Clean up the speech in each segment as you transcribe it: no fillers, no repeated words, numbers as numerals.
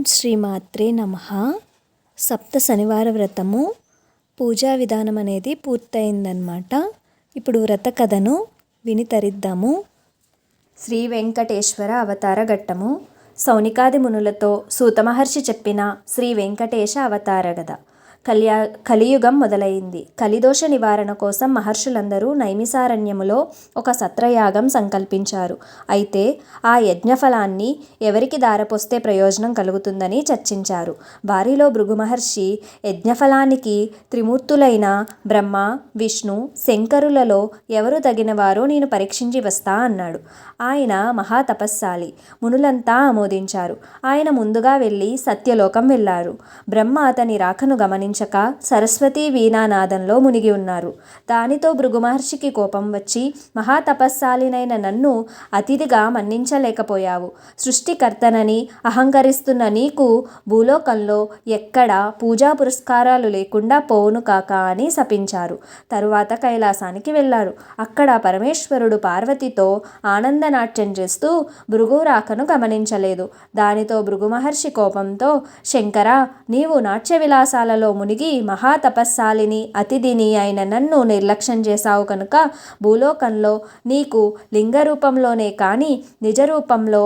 శ్రీమాత్రే నమః. సప్త శనివార వ్రతము పూజా విధానం అనేది పూర్తయిందనమాట. ఇప్పుడు వ్రత కథను విని తరిద్దాము. శ్రీ వెంకటేశ్వర అవతార ఘట్టము. సౌనికాది మునులతో సూత మహర్షి చెప్పిన శ్రీ వెంకటేశ అవతార కథ. కలియుగం మొదలైంది. కలిదోష నివారణ కోసం మహర్షులందరూ నైమిసారణ్యములో ఒక సత్రయాగం సంకల్పించారు. అయితే ఆ యజ్ఞఫలాన్ని ఎవరికి దారపోస్తే ప్రయోజనం కలుగుతుందని చర్చించారు. వారిలో భృగు మహర్షి యజ్ఞఫలానికి త్రిమూర్తులైన బ్రహ్మ, విష్ణు, శంకరులలో ఎవరు తగినవారో నేను పరీక్షించి వస్తా అన్నాడు. ఆయన మహాతపస్శాలి. మునులంతా ఆమోదించారు. ఆయన ముందుగా వెళ్ళి సత్యలోకం వెళ్ళారు. బ్రహ్మ అతని రాకను గమనించక సరస్వతీ వీణానాదంలో మునిగి ఉన్నారు. దానితో భృగు మహర్షికి కోపం వచ్చి, మహాతపస్శాలినైన నన్ను అతిథిగా మన్నించలేకపోయావు. సృష్టికర్తనని అహంకరిస్తున్న నీకు భూలోకంలో ఎక్కడా పూజా పురస్కారాలు లేకుండా పోవును కాక అని శపించారు. తరువాత కైలాసానికి వెళ్ళారు. అక్కడ పరమేశ్వరుడు పార్వతితో ఆనందనాట్యం చేస్తూ భృగు రాకను గమనించలేదు. దానితో భృగు మహర్షి కోపంతో, శంకరా, నీవు నాట్య విలాసాలలో మునిగి మహాతపస్శాలిని అతిథిని అయిన నన్ను నిర్లక్ష్యం చేశావు కనుక భూలోకంలో నీకు లింగ రూపంలోనే కాని నిజ రూపంలో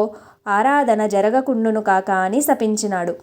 ఆరాధన జరగకుండును కాక అని శపించినాడు.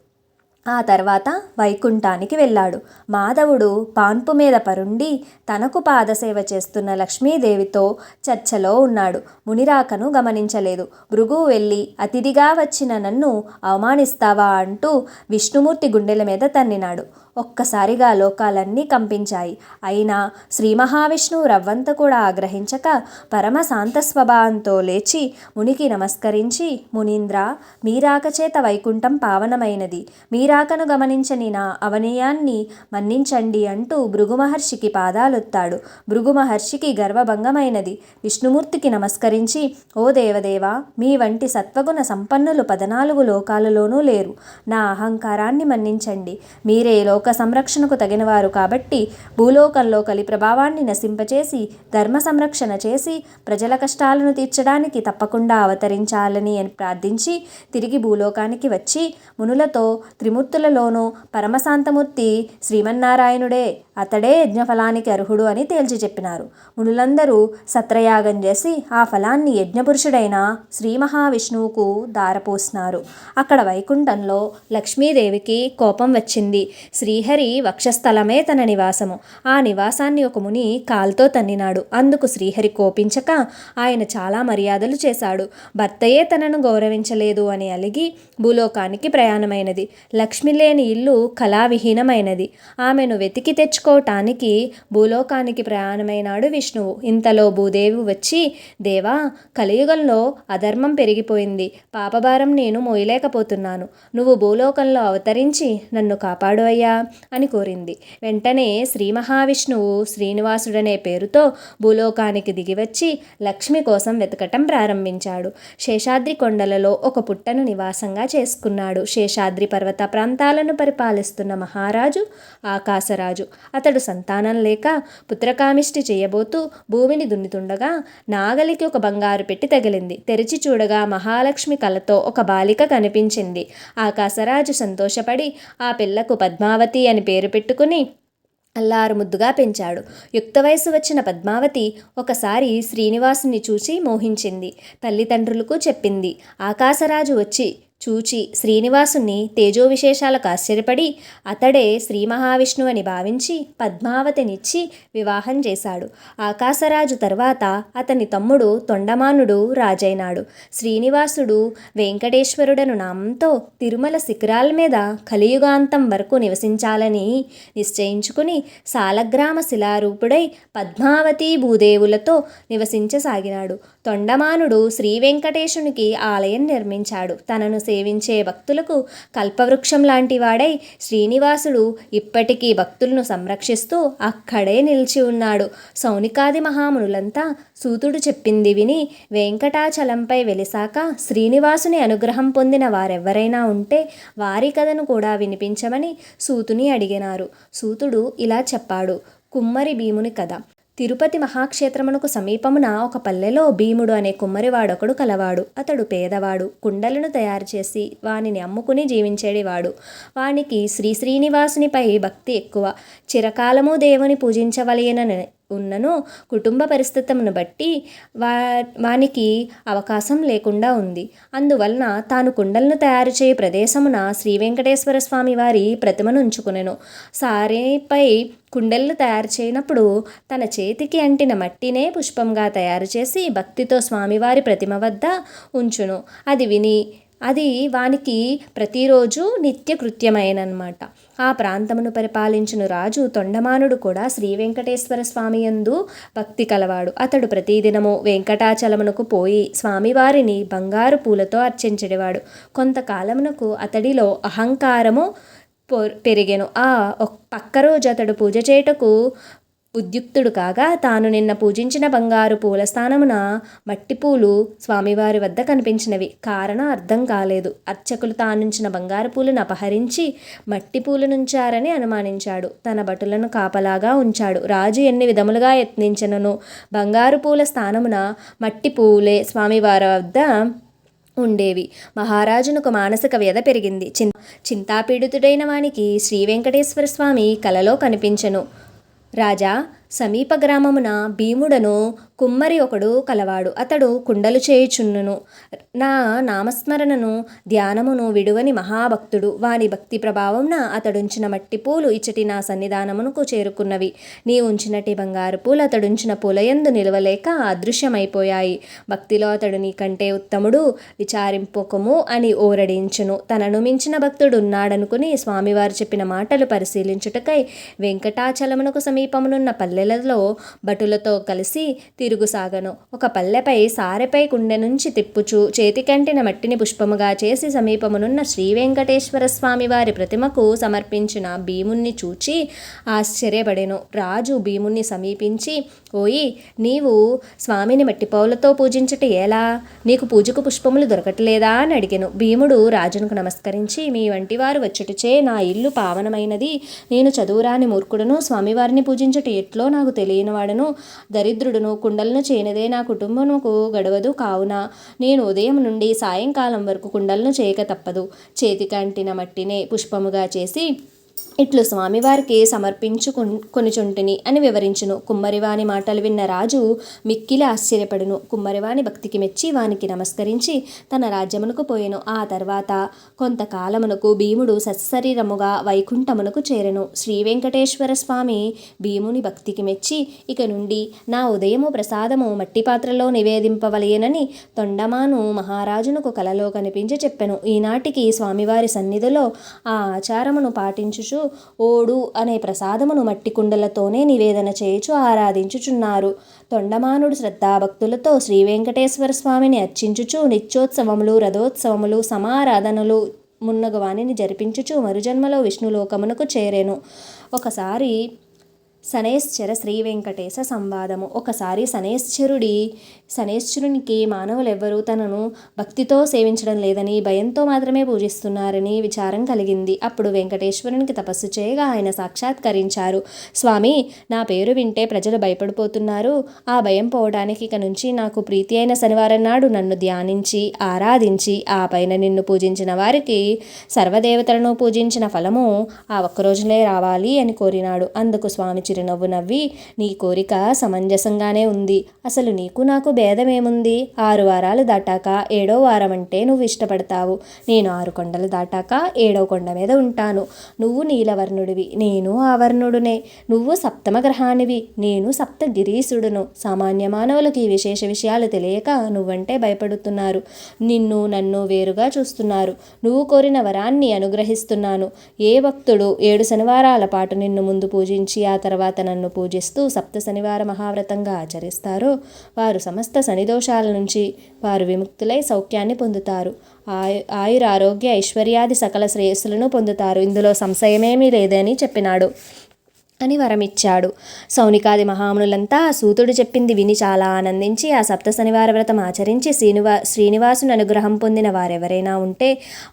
ఆ తర్వాత వైకుంఠానికి వెళ్ళాడు. మాధవుడు పాన్పు మీద పరుండి తనకు పాదసేవ చేస్తున్న లక్ష్మీదేవితో చర్చలో ఉన్నాడు. మునిరాకను గమనించలేదు. భృగువు వెళ్ళి, అతిథిగా వచ్చిన నన్ను అవమానిస్తావా అంటూ విష్ణుమూర్తి గుండెల మీద తన్నినాడు. ఒక్కసారిగా లోకాలన్నీ కంపించాయి. అయినా శ్రీ మహావిష్ణువు రవ్వంత కూడా ఆగ్రహించక పరమ శాంత స్వభావంతో లేచి మునికి నమస్కరించి, మునీంద్ర, మీరాక చేత వైకుంఠం పావనమైనది. మీరాకను గమనించని నా అవనయాన్ని మన్నించండి అంటూ భృగు మహర్షికి పాదాలొత్తాడు. భృగు మహర్షికి గర్వభంగమైనది. విష్ణుమూర్తికి నమస్కరించి, ఓ దేవదేవా, మీ వంటి సత్వగుణ సంపన్నులు 14 లోకాలలోనూ లేరు. నా అహంకారాన్ని మన్నించండి. మీరే లోక సంరక్షణకు తగినవారు కాబట్టి భూలోకంలో కలి ప్రభావాన్ని నశింపచేసి ధర్మ సంరక్షణ చేసి ప్రజల కష్టాలను తీర్చడానికి తప్పకుండా అవతరించాలని అని ప్రార్థించి తిరిగి భూలోకానికి వచ్చి మునులతో త్రిమూర్తులలోనూ పరమశాంతమూర్తి శ్రీమన్నారాయణుడే, అతడే యజ్ఞఫలానికి అర్హుడు అని తేల్చి చెప్పినారు. మునులందరూ సత్రయాగం చేసి ఆ ఫలాన్ని యజ్ఞపురుషుడైన శ్రీ మహావిష్ణువుకు దారపోసినారు. అక్కడ వైకుంఠంలో లక్ష్మీదేవికి కోపం వచ్చింది. శ్రీహరి వక్షస్థలమే తన నివాసము. ఆ నివాసాన్ని ఒక ముని కాల్తో తన్నినాడు. అందుకు శ్రీహరి కోపించక ఆయన చాలా మర్యాదలు చేశాడు. భర్తయే తనను గౌరవించలేదు అని అలిగి భూలోకానికి ప్రయాణమైనది. లక్ష్మి లేని ఇల్లు కళావిహీనమైనది. ఆమెను వెతికి తెచ్చుకోవటానికి భూలోకానికి ప్రయాణమైనాడు విష్ణువు. ఇంతలో భూదేవి వచ్చి, దేవా, కలియుగంలో అధర్మం పెరిగిపోయింది. పాపభారం నేను మోయలేకపోతున్నాను. నువ్వు భూలోకంలో అవతరించి నన్ను కాపాడు అయ్యా అని కోరింది. వెంటనే శ్రీ మహావిష్ణువు శ్రీనివాసుడనే పేరుతో భూలోకానికి దిగివచ్చి లక్ష్మి కోసం వెతకటం ప్రారంభించాడు. శేషాద్రి కొండలలో ఒక పుట్టను నివాసంగా చేసుకున్నాడు. శేషాద్రి పర్వత ప్రాంతాలను పరిపాలిస్తున్న మహారాజు ఆకాశరాజు. అతడు సంతానం లేక పుత్రకామిష్టి చేయబోతూ భూమిని దున్నుతుండగా నాగలికి ఒక బంగారు పెట్టి తగిలింది. తెరిచి చూడగా మహాలక్ష్మి కలతో ఒక బాలిక కనిపించింది. ఆకాశరాజు సంతోషపడి ఆ పిల్లకు పద్మావతి అని పేరు పెట్టుకుని అల్లారు ముద్దుగా పెంచాడు. యుక్త వయసు వచ్చిన పద్మావతి ఒకసారి శ్రీనివాసుని చూసి మోహించింది. తల్లిదండ్రులకు చెప్పింది. ఆకాశరాజు వచ్చి చూచి శ్రీనివాసుని తేజో విశేషాలకు ఆశ్చర్యపడి అతడే శ్రీ మహావిష్ణువు అని భావించి పద్మావతినిచ్చి వివాహం చేశాడు. ఆకాశరాజు తర్వాత అతని తమ్ముడు తొండమానుడు రాజైనాడు. శ్రీనివాసుడు వెంకటేశ్వరుడను నామంతో తిరుమల శిఖరాల మీద కలియుగాంతం వరకు నివసించాలని నిశ్చయించుకుని సాలగ్రామ శిలారూపుడై పద్మావతి భూదేవులతో నివసించసాగినాడు. తొండమానుడు శ్రీ వెంకటేశునికి ఆలయం నిర్మించాడు. తనను సేవించే భక్తులకు కల్పవృక్షం లాంటి వాడై శ్రీనివాసుడు ఇప్పటికీ భక్తులను సంరక్షిస్తూ అక్కడే నిలిచి ఉన్నాడు. సౌనికాది మహామునులంతా సూతుడు చెప్పింది విని వెంకటాచలంపై వెలిసాక శ్రీనివాసుని అనుగ్రహం పొందిన వారెవ్వరైనా ఉంటే వారి కథను కూడా వినిపించమని సూతుని అడిగినారు. సూతుడు ఇలా చెప్పాడు. కుమ్మరి భీముని కథ. తిరుపతి మహాక్షేత్రమునకు సమీపమున ఒక పల్లెలో భీముడు అనే కుమ్మరివాడొకడు కలవాడు. అతడు పేదవాడు. కుండలను తయారు చేసి వానిని అమ్ముకుని జీవించేవాడు. వానికి శ్రీనివాసునిపై భక్తి ఎక్కువ. చిరకాలము దేవుని పూజించవలయనని ఉన్నను కుటుంబ పరిస్థితులను బట్టి వానికి అవకాశం లేకుండా ఉంది. అందువలన తాను కుండలను తయారు చేయ ప్రదేశమున శ్రీ వెంకటేశ్వర స్వామి వారి ప్రతిమను ఉంచుకునెను. సారేపై కుండలను తయారు చేయనప్పుడు తన చేతికి అంటిన మట్టినే పుష్పంగా తయారు చేసి భక్తితో స్వామివారి ప్రతిమ వద్ద ఉంచును. అది వానికి ప్రతిరోజు నిత్యకృత్యమైనమాట. ఆ ప్రాంతమును పరిపాలించిన రాజు తొండమానుడు కూడా శ్రీ వెంకటేశ్వర స్వామి యందు భక్తి కలవాడు. అతడు ప్రతిదినము వెంకటాచలమునకు పోయి స్వామివారిని బంగారు పూలతో అర్చించేవాడు. కొంతకాలమునకు అతడిలో అహంకారము పెరిగెను. పక్క రోజు అతడు పూజ చేయుటకు ఉద్యుక్తుడు కాగా తాను నిన్న పూజించిన బంగారు పూల స్థానమున మట్టి పూలు స్వామివారి వద్ద కనిపించినవి. కారణం అర్థం కాలేదు. అర్చకులు తానుంచిన బంగారు పూలను అపహరించి మట్టి పూలు నుంచారని అనుమానించాడు. తన భటులను కాపలాగా ఉంచాడు. రాజు ఎన్ని విధములుగా యత్నించినను బంగారు పూల స్థానమున మట్టి పూలే స్వామివారి వద్ద ఉండేవి. మహారాజునకు మానసిక వ్యధ పెరిగింది. చింతాపీడితుడైన వానికి శ్రీ వెంకటేశ్వర స్వామి కలలో కనిపించెను. రాజా, సమీప గ్రామమున భీముడను కుమ్మరి ఒకడు కలవాడు. అతడు కుండలు చేయుచున్నును. నా నామస్మరణను ధ్యానమును విడువని మహాభక్తుడు. వాని భక్తి ప్రభావంన అతడుంచిన మట్టి పూలు ఇచ్చటి నా సన్నిధానమునకు చేరుకున్నవి. నీ ఉంచినటి బంగారు పూలు అతడుంచిన పూలయందు నిలవలేక అదృశ్యమైపోయాయి. భక్తిలో అతడు నీకంటే ఉత్తముడు, విచారింపకము అని ఓరడించును. తనను మించిన భక్తుడు ఉన్నాడనుకుని స్వామివారు చెప్పిన మాటలు పరిశీలించుటకై వెంకటాచలమునకు సమీపమునున్న పల్లెలలో భటులతో కలిసి తిరుగుసాగను. ఒక పల్లెపై సారెపై కుండె నుంచి తిప్పుచు చేతికంటిన మట్టిని పుష్పముగా చేసి సమీపమునున్న శ్రీ వెంకటేశ్వర స్వామి వారి ప్రతిమకు సమర్పించిన భీముణ్ణి చూచి ఆశ్చర్యపడెను. రాజు భీముణ్ణి సమీపించి, ఓయి, నీవు స్వామిని మట్టిపౌలతో పూజించట ఎలా? నీకు పూజకు పుష్పములు దొరకట్లేదా అని అడిగెను. భీముడు రాజునకు నమస్కరించి, మీ వంటి వారు వచ్చుటచే నా ఇల్లు పావనమైనది. నేను చదువురాని మూర్ఖుడును, స్వామివారిని పూజించట ఎట్లో నాకు తెలియనివాడను, దరిద్రుడును, కుండలను చేయనిదే నా కుటుంబముకు గడవదు. కావున నేను ఉదయం నుండి సాయంకాలం వరకు కుండలను చేయక తప్పదు. చేతికంటిన మట్టినే పుష్పముగా చేసి ఇట్లు స్వామివారికి సమర్పించుకొనుచుంటిని అని వివరించును. కుమ్మరివాని మాటలు విన్న రాజు మిక్కిలి ఆశ్చర్యపడును. కుమ్మరివాని భక్తికి మెచ్చి వానికి నమస్కరించి తన రాజ్యమునకు పోయెను. ఆ తర్వాత కొంతకాలమునకు భీముడు సశరీరముగా వైకుంఠమునకు చేరెను. శ్రీ వెంకటేశ్వర స్వామి భీముని భక్తికి మెచ్చి, ఇక నుండి నా ఉదయము ప్రసాదము మట్టి పాత్రలో నివేదింపవలయనని తొండమాను మహారాజునకు కలలో కనిపించి చెప్పెను. ఈనాటికి స్వామివారి సన్నిధిలో ఆ ఆచారమును పాటించుచు ఓడు అనే ప్రసాదమును మట్టి కుండలతోనే నివేదన చేయుచు ఆరాధించుచున్నారు. తొండమానుడు శ్రద్ధాభక్తులతో శ్రీ వెంకటేశ్వర స్వామిని అర్చించుచు నిత్యోత్సవములు, రథోత్సవములు, సమారాధనలు మున్నగు వానిని జరిపించుచు మరుజన్మలో విష్ణులోకమునకు చేరెను. ఒకసారి శనేశ్చర శ్రీ వెంకటేశ సంవాదము. ఒకసారి శనేశ్వరునికి మానవులెవ్వరూ తనను భక్తితో సేవించడం లేదని, భయంతో మాత్రమే పూజిస్తున్నారని విచారం కలిగింది. అప్పుడు వెంకటేశ్వరునికి తపస్సు చేయగా ఆయన సాక్షాత్కరించారు. స్వామి, నా పేరు వింటే ప్రజలు భయపడిపోతున్నారు. ఆ భయం పోవడానికి ఇక నుంచి నాకు ప్రీతి అయిన శనివారం నాడు నన్ను ధ్యానించి ఆరాధించి ఆ పైన నిన్ను పూజించిన వారికి సర్వదేవతలను పూజించిన ఫలము ఆ ఒక్కరోజులే రావాలి అని కోరినాడు. అందుకు స్వామి చిరునవ్వు నవ్వి, నీ కోరిక సమంజసంగానే ఉంది. అసలు నీకు నాకు భేదమేముంది? 6 వారాలు దాటాక 7వ వారం అంటే నువ్వు ఇష్టపడతావు. నేను 6 కొండలు దాటాక 7వ కొండ మీద ఉంటాను. నువ్వు నీలవర్ణుడివి, నేను ఆవర్ణుడునే. నువ్వు సప్తమ గ్రహానివి, నేను సప్తగిరీసుడును. సామాన్య మానవులకు ఈ విశేష విషయాలు తెలియక నువ్వంటే భయపడుతున్నారు. నిన్ను నన్ను వేరుగా చూస్తున్నారు. నువ్వు కోరిన వరాన్ని అనుగ్రహిస్తున్నాను. ఏ భక్తుడు 7 శనివారాల పాటు నిన్ను ముందు పూజించి ఆ తర్వాత నన్ను పూజిస్తూ సప్త శనివార మహావ్రతంగా ఆచరిస్తారో వారు సమస్త శనిదోషాల నుంచి వారు విముక్తులై సౌఖ్యాన్ని పొందుతారు. ఆయురారోగ్య ఐశ్వర్యాది సకల శ్రేయస్సులను పొందుతారు. ఇందులో సంశయమేమీ లేదని చెప్పినాడు. అని వరమిచ్చాడు. సౌనికాది మహామునులంతా సూతుడు చెప్పింది విని చాలా ఆనందించి ఆ సప్త శనివార వ్రతం ఆచరించి శ్రీనివాసుని అనుగ్రహం పొందిన వారెవరైనా ఉంటే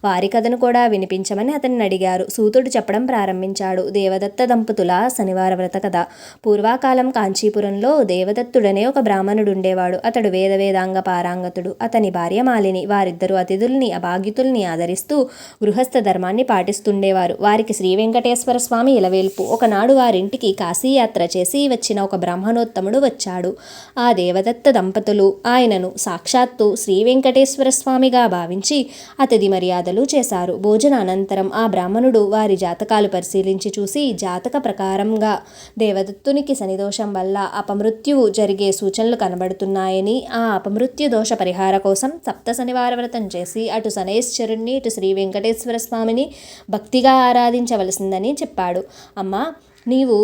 వారి కథను కూడా వినిపించమని అతన్ని అడిగారు. సూతుడు చెప్పడం ప్రారంభించాడు. దేవదత్త దంపతుల శనివార వ్రత కథ. పూర్వకాలం కాంచీపురంలో దేవదత్తుడనే ఒక బ్రాహ్మణుడు ఉండేవాడు. అతడు వేదాంగ పారాంగతుడు. అతని భార్య మాలిని. వారిద్దరూ అతిథుల్ని అభాగ్యుతుల్ని ఆదరిస్తూ గృహస్థ ధర్మాన్ని పాటిస్తుండేవారు. వారికి శ్రీ వెంకటేశ్వర స్వామి ఇలవేల్పు. ఒకనాడు వారింటికి కాశీయాత్ర చేసి వచ్చిన ఒక బ్రాహ్మణోత్తముడు వచ్చాడు. ఆ దేవదత్త దంపతులు ఆయనను సాక్షాత్తు శ్రీ వెంకటేశ్వర స్వామిగా భావించి అతిథి మర్యాదలు చేశారు. భోజన అనంతరం ఆ బ్రాహ్మణుడు వారి జాతకాలు పరిశీలించి చూసి జాతక ప్రకారంగా దేవదత్తునికి శనిదోషం వల్ల అపమృత్యువు జరిగే సూచనలు కనబడుతున్నాయని, ఆ అపమృత్యు దోష పరిహార కోసం సప్త శనివార వ్రతం చేసి అటు శనైశ్వరుణ్ణి ఇటు శ్రీ వెంకటేశ్వర స్వామిని భక్తిగా ఆరాధించవలసిందని చెప్పాడు. అమ్మా, నీవు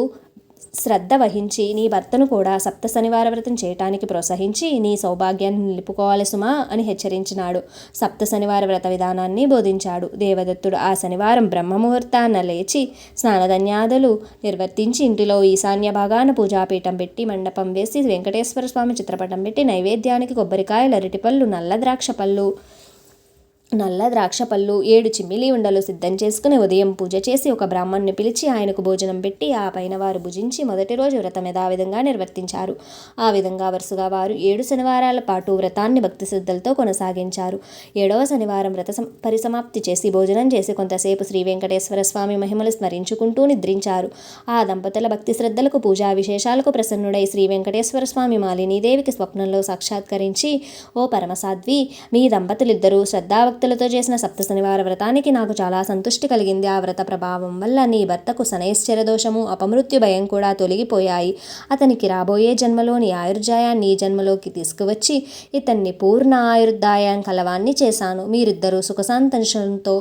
శ్రద్ధ వహించి నీ భర్తను కూడా సప్త శనివార వ్రతం చేయటానికి ప్రోత్సహించి నీ సౌభాగ్యాన్ని నిలుపుకోవాలి సుమా అని హెచ్చరించినాడు. సప్త శనివార వ్రత విధానాన్ని బోధించాడు. దేవదత్తుడు ఆ శనివారం బ్రహ్మముహూర్తాన లేచి స్నానధన్యాదులు నిర్వర్తించి ఇంటిలో ఈశాన్య భాగాన పూజాపీఠం పెట్టి మండపం వేసి వెంకటేశ్వర స్వామి చిత్రపటం పెట్టి నైవేద్యానికి కొబ్బరికాయలు, అరటిపళ్ళు, నల్ల ద్రాక్ష పళ్ళు 7 చిమ్మిలి ఉండలు సిద్ధం చేసుకుని ఉదయం పూజ చేసి ఒక బ్రాహ్మణ్ణి పిలిచి ఆయనకు భోజనం పెట్టి ఆ పైన వారు భుజించి మొదటి రోజు వ్రతం యథావిధంగా నిర్వర్తించారు. ఆ విధంగా వరుసగా వారు 7 శనివారాల పాటు వ్రతాన్ని భక్తి శ్రద్ధలతో కొనసాగించారు. 7వ శనివారం వ్రత పరిసమాప్తి చేసి భోజనం చేసి కొంతసేపు శ్రీ వెంకటేశ్వర స్వామి మహిమలు స్మరించుకుంటూ నిద్రించారు. ఆ దంపతుల భక్తి శ్రద్ధలకు పూజా విశేషాలకు ప్రసన్నుడై శ్రీ వెంకటేశ్వర స్వామి మాలినీదేవికి స్వప్నంలో సాక్షాత్కరించి, ఓ పరమసాధ్వి, మీ దంపతులిద్దరూ శ్రద్ధాభక్తులతో చేసిన సప్త శనివార వ్రతానికి నాకు చాలా సంతుష్టి కలిగింది. ఆ వ్రత ప్రభావం వల్ల నీ భర్తకు శనైశ్చర దోషము, అపమృత్యు భయం కూడా తొలగిపోయాయి. అతనికి రాబోయే జన్మలోని ఆయుర్దాయాన్ని ఈ జన్మలోకి తీసుకువచ్చి ఇతన్ని పూర్ణ ఆయుర్దాయం కలవాన్ని చేశాను. మీరిద్దరూ సుఖశాంతంతో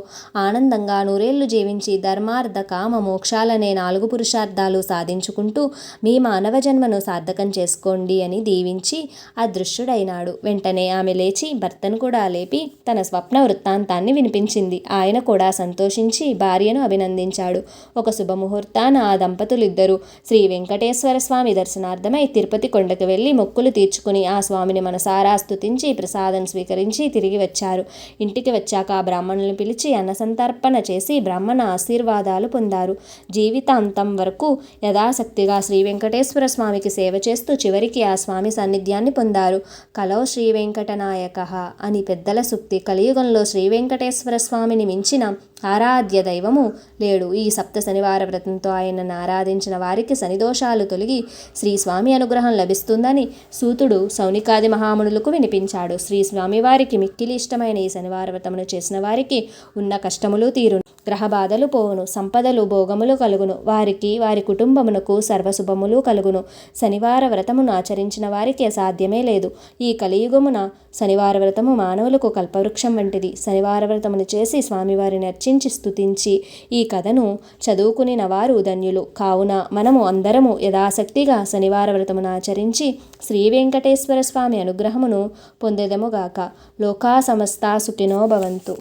ఆనందంగా నూరేళ్లు జీవించి ధర్మార్థ కామ మోక్షాలనే 4 పురుషార్థాలు సాధించుకుంటూ మీ మానవ జన్మను సార్థకం చేసుకోండి అని దీవించి అదృశ్యుడైనాడు. వెంటనే ఆమె లేచి భర్తను కూడా లేపి తన స్వప్న వృత్తాంతాన్ని వినిపించింది. ఆయన కూడా సంతోషించి భార్యను అభినందించాడు. ఒక శుభముహూర్తాన ఆ దంపతులిద్దరూ శ్రీ వెంకటేశ్వర స్వామి దర్శనార్థమై తిరుపతి కొండకు వెళ్లి మొక్కులు తీర్చుకుని ఆ స్వామిని మనసారా స్తుతించి ప్రసాదం స్వీకరించి తిరిగి వచ్చారు. ఇంటికి వచ్చాక ఆ బ్రాహ్మణులను పిలిచి అన్నసంతర్పణ చేసి బ్రాహ్మణ ఆశీర్వాదాలు పొందారు. జీవితాంతం వరకు యథాశక్తిగా శ్రీ వెంకటేశ్వర స్వామికి సేవ చేస్తూ చివరికి ఆ స్వామి సాన్నిధ్యాన్ని పొందారు. కలౌ శ్రీ వెంకటనాయకః అని పెద్దల సూక్తి. కలియుగంలో శ్రీ వెంకటేశ్వర స్వామిని మించిన ఆరాధ్య దైవము లేడు. ఈ సప్త శనివార వ్రతంతో ఆయనను ఆరాధించిన వారికి శనిదోషాలు తొలగి శ్రీ స్వామి అనుగ్రహం లభిస్తుందని సూతుడు సౌనికాది మహామునులకు వినిపించాడు. శ్రీ స్వామివారికి మిక్కిలి ఇష్టమైన ఈ శనివార వ్రతమును చేసిన వారికి ఉన్న కష్టములు తీరును, గ్రహ బాధలు పోవును, సంపదలు భోగములు కలుగును, వారికి వారి కుటుంబమునకు సర్వశుభములు కలుగును. శనివార వ్రతమును ఆచరించిన వారికి అసాధ్యమే లేదు. ఈ కలియుగమున శనివార వ్రతము మానవులకు కల్పవృక్షం వంటిది. శనివార వ్రతమును చేసి స్వామివారిని అర్చించి స్తుతించి ఈ కథను చదువుకునిన వారు ధన్యులు. కావున మనము అందరము యథాశక్తిగా శనివార వ్రతమును ఆచరించి శ్రీ వెంకటేశ్వర స్వామి అనుగ్రహమును పొందెదముగాక. లోకా సమస్తా సుఖినో భవంతు.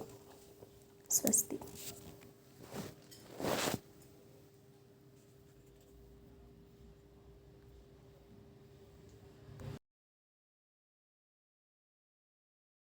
స్వస్తి.